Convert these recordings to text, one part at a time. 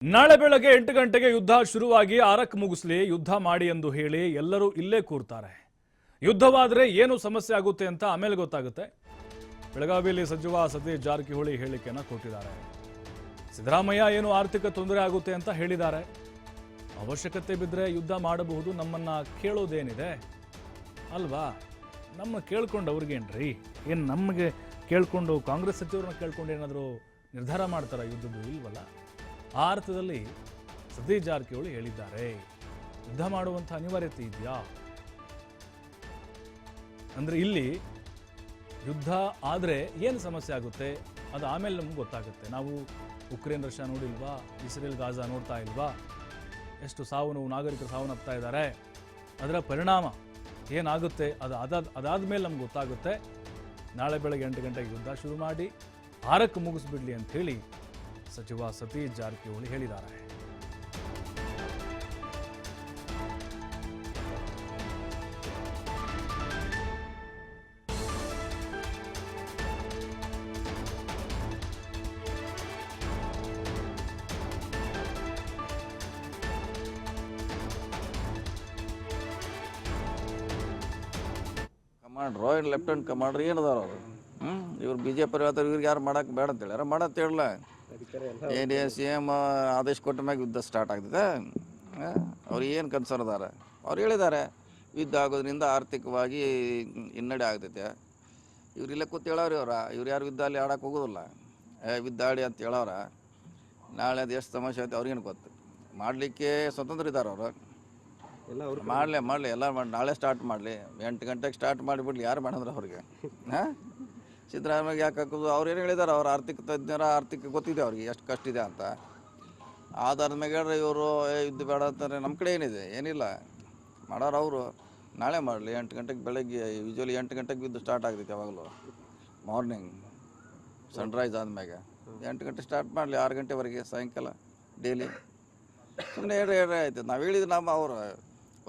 ನಾಳೆ ಬೆಳಗ್ಗೆ 8 ಗಂಟೆಗೆ ಯುದ್ಧ ಶುರುವಾಗಿ 6ಕ್ಕೆ ಮುಗಿಸ್ಲಿ, ಯುದ್ಧ ಮಾಡಿ ಎಂದು ಹೇಳಿ ಎಲ್ಲರೂ ಇಲ್ಲೇ ಕೂರ್ತಾರೆ. ಯುದ್ಧವಾದರೆ ಏನು ಸಮಸ್ಯೆ ಆಗುತ್ತೆ ಅಂತ ಆಮೇಲೆ ಗೊತ್ತಾಗುತ್ತೆ. ಬೆಳಗಾವಿಯಲ್ಲಿ ಸಚಿವ ಸತೀಶ್ ಜಾರಕಿಹೊಳಿ ಹೇಳಿಕೆಯನ್ನು ಕೊಟ್ಟಿದ್ದಾರೆ. ಸಿದ್ದರಾಮಯ್ಯ ಏನು ಆರ್ಥಿಕ ತೊಂದರೆ ಆಗುತ್ತೆ ಅಂತ ಹೇಳಿದ್ದಾರೆ. ಅವಶ್ಯಕತೆ ಬಿದ್ದರೆ ಯುದ್ಧ ಮಾಡಬಹುದು, ನಮ್ಮನ್ನ ಕೇಳೋದೇನಿದೆ ಅಲ್ವಾ? ನಮ್ಮ ಕೇಳ್ಕೊಂಡು ಅವ್ರಿಗೇನ್ರಿ, ಏನು ನಮಗೆ ಕೇಳ್ಕೊಂಡು ಕಾಂಗ್ರೆಸ್ ಸಚಿವರನ್ನ ಕೇಳ್ಕೊಂಡು ಏನಾದರೂ ನಿರ್ಧಾರ ಮಾಡ್ತಾರ ಯುದ್ಧದ್ದು? ಇಲ್ವಲ್ಲ. ಆ ಅರ್ಥದಲ್ಲಿ ಸತೀಶ್ ಜಾರಕಿಹೊಳಿ ಹೇಳಿದ್ದಾರೆ, ಯುದ್ಧ ಮಾಡುವಂಥ ಅನಿವಾರ್ಯತೆ ಇದೆಯಾ ಅಂದ್ರೆ ಇಲ್ಲಿ ಯುದ್ಧ ಆದರೆ ಏನು ಸಮಸ್ಯೆ ಆಗುತ್ತೆ ಅದು ಆಮೇಲೆ ನಮ್ಗೆ ಗೊತ್ತಾಗುತ್ತೆ. ನಾವು ಉಕ್ರೇನ್ ರಷ್ಯಾ ನೋಡಿಲ್ವಾ, ಇಸ್ರೇಲ್ ಗಾಜಾ ನೋಡ್ತಾ ಇಲ್ವಾ, ಎಷ್ಟು ಸಾವು ನೋವು ನಾಗರಿಕರು ಸಾವನ್ನಪ್ತಾ ಇದ್ದಾರೆ, ಅದರ ಪರಿಣಾಮ ಏನಾಗುತ್ತೆ ಅದಾದ್ಮೇಲೆ ನಮ್ಗೆ ಗೊತ್ತಾಗುತ್ತೆ. ನಾಳೆ ಬೆಳಗ್ಗೆ 8 ಗಂಟೆಗೆ ಯುದ್ಧ ಶುರು ಮಾಡಿ 6ಕ್ಕೆ ಮುಗಿಸ್ಬಿಡ್ಲಿ ಅಂತ ಹೇಳಿ ಸಚಿವ ಸತೀಶ್ ಜಾರಕಿಹೊಳಿ ಹೇಳಿದ್ದಾರೆ. ಕಮಾಂಡ್ರು ಏನು ಲೆಫ್ಟಿನೆಂಟ್ ಕಮಾಂಡ್ರು ಏನದಾರ ಅವರು ಇವ್ರು ಬಿ ಜೆ ಪಿ ಹೇಳ್ತಾರೆ, ಇವ್ರಿಗೆ ಯಾರು ಮಾಡಕ್ಕೆ ಬೇಡ ಅಂತೇಳಿ ಯಾರು ಮಾಡತ್ತೆ ಹೇಳಲ್ಲ. ಏನು ಸಿ ಎಮ್ ಆದೇಶ ಕೊಟ್ಟ ಮ್ಯಾಗ ಯುದ್ಧ ಸ್ಟಾರ್ಟ್ ಆಗ್ತದೆ. ಅವ್ರು ಏನು ಕನ್ಸರ್ನ್ ಅದಾರ, ಅವ್ರು ಹೇಳಿದ್ದಾರೆ ಯುದ್ಧ ಆಗೋದ್ರಿಂದ ಆರ್ಥಿಕವಾಗಿ ಹಿನ್ನಡೆ ಆಗ್ತೈತೆ. ಇವ್ರು ಇಲ್ಲೇ ಕೂತು ಹೇಳವ್ರಿ ಇವ್ರು ಯಾರು ಯುದ್ಧ ಅಲ್ಲಿ ಆಡಕ್ಕೆ ಹೋಗೋದಿಲ್ಲ. ಯುದ್ಧ ಆಡಿ ಅಂತ ಹೇಳವ್ರ. ನಾಳೆ ಅದು ಎಷ್ಟು ಸಮಸ್ಯೆ ಐತೆ ಅವ್ರಿಗೇನು ಗೊತ್ತು. ಮಾಡಲಿಕ್ಕೆ ಸ್ವತಂತ್ರ ಇದ್ದಾರೆ ಅವರು. ಮಾಡಲಿ ಎಲ್ಲ ಮಾಡಿ ನಾಳೆ ಸ್ಟಾರ್ಟ್ ಮಾಡಲಿ, 8 ಗಂಟೆಗೆ ಸ್ಟಾರ್ಟ್ ಮಾಡಿಬಿಡ್ಲಿ, ಯಾರು ಮಾಡಿದ್ರೆ ಅವ್ರಿಗೆ. ಹಾಂ, ಸಿದ್ದರಾಮಯ್ಯ ಯಾಕೆ ಹಾಕೋದು? ಅವ್ರು ಏನು ಹೇಳಿದ್ದಾರೆ, ಅವ್ರು ಆರ್ಥಿಕ ತಜ್ಞರ, ಆರ್ಥಿಕ ಗೊತ್ತಿದೆ ಅವ್ರಿಗೆ ಎಷ್ಟು ಕಷ್ಟ ಇದೆ ಅಂತ. ಆಧಾರದ ಮೇಲೆ ಹೇಳ್ರಿ ಇವರು ಯುದ್ಧ ಬೇಡ ಅಂತಾರೆ. ನಮ್ಮ ಕಡೆ ಏನಿದೆ, ಏನಿಲ್ಲ ಮಾಡೋರು ಅವರು. ನಾಳೆ ಮಾಡಲಿ 8 ಗಂಟೆಗೆ, ಬೆಳಗ್ಗೆ ಯೂಶ್ವಲಿ 8 ಗಂಟೆಗೆ ಯುದ್ಧ ಸ್ಟಾರ್ಟ್ ಆಗ್ತೈತೆ. ಯಾವಾಗಲೂ ಮಾರ್ನಿಂಗ್ ಸನ್ರೈಸ್ ಆದ್ಮ್ಯಾಗ 8 ಗಂಟೆ ಸ್ಟಾರ್ಟ್ ಮಾಡಲಿ, 6 ಗಂಟೆವರೆಗೆ ಸಾಯಂಕಾಲ ಡೈಲಿ. ಸುಮ್ಮನೆ ಹೇಳ್ರಿ ಆಯ್ತು. ನಾವು ಹೇಳಿದ್ದು ನಮ್ಮ ಅವರು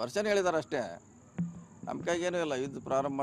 ವರ್ಷನೇ ಹೇಳಿದ್ದಾರೆ ಅಷ್ಟೇ. ನಮ್ಮ ಕೈಗೇನೂ ಇಲ್ಲ. ಯುದ್ಧ ಪ್ರಾರಂಭ ಮಾಡಿ